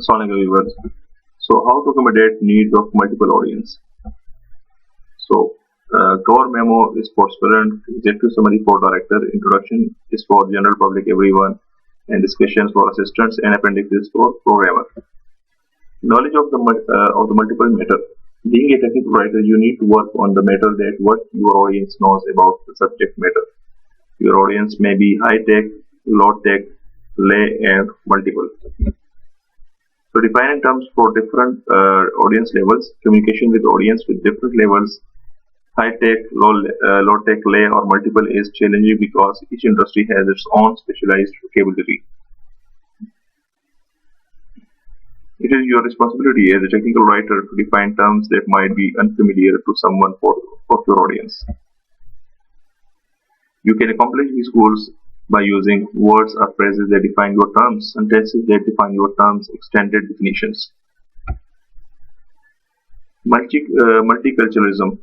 Assalamualaikum viewers. So, how to accommodate needs of multiple audience? So, cover memo is for student, executive summary for director, introduction is for general public everyone, and discussions for assistants, and appendix is for programmer. Knowledge of the multiple matter. Being a technical writer, you need to work on the matter that what your audience knows about the subject matter. Your audience may be high tech, low tech, lay, and multiple. So defining terms for different audience levels, communication with audience with different levels, high tech, low tech, lay or multiple is challenging because each industry has its own specialized vocabulary. It is your responsibility as a technical writer to define terms that might be unfamiliar to someone of your audience. You can accomplish these goals by using words or phrases that define your terms, sentences that define your terms, extended definitions. Multiculturalism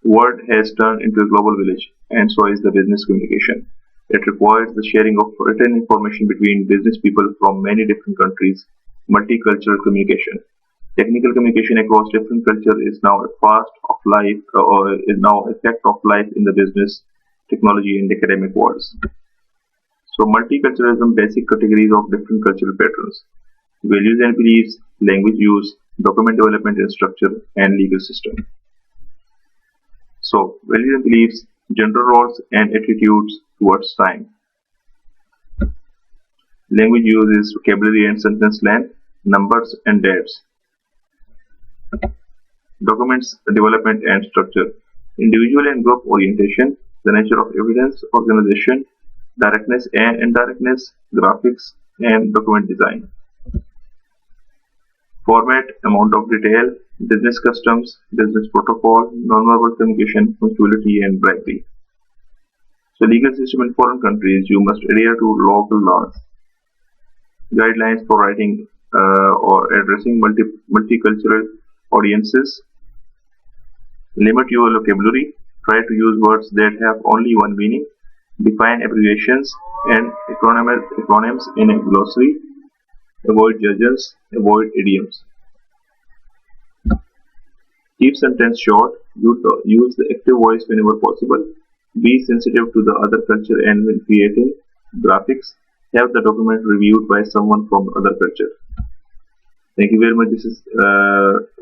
word has turned into a global village, and so is the business communication. It requires the sharing of written information between business people from many different countries. Multicultural communication. Technical communication across different cultures is now a fact of life, or is now a fact of life in the business, technology, and academic worlds. So multiculturalism, basic categories of different cultural patterns, values and beliefs, language use, document development and structure, and legal system. So values and beliefs, gender roles and attitudes towards time. Language use is vocabulary and sentence length, numbers and dates. Documents development and structure, individual and group orientation, the nature of evidence, organization, directness and indirectness, graphics, and document design. Format, amount of detail, business customs, business protocol, non-verbal communication, punctuality, and bribery. So legal system in foreign countries, you must adhere to local laws. Guidelines for writing or addressing multicultural audiences. Limit your vocabulary. Try to use words that have only one meaning. Define abbreviations and acronyms in a glossary. Avoid jargons. Avoid idioms. Keep sentence short. Use the active voice whenever possible. Be sensitive to the other culture and when creating graphics, have the document reviewed by someone from other culture. Thank you very much. This is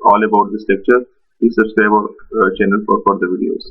all about this lecture. Please subscribe our channel for further videos.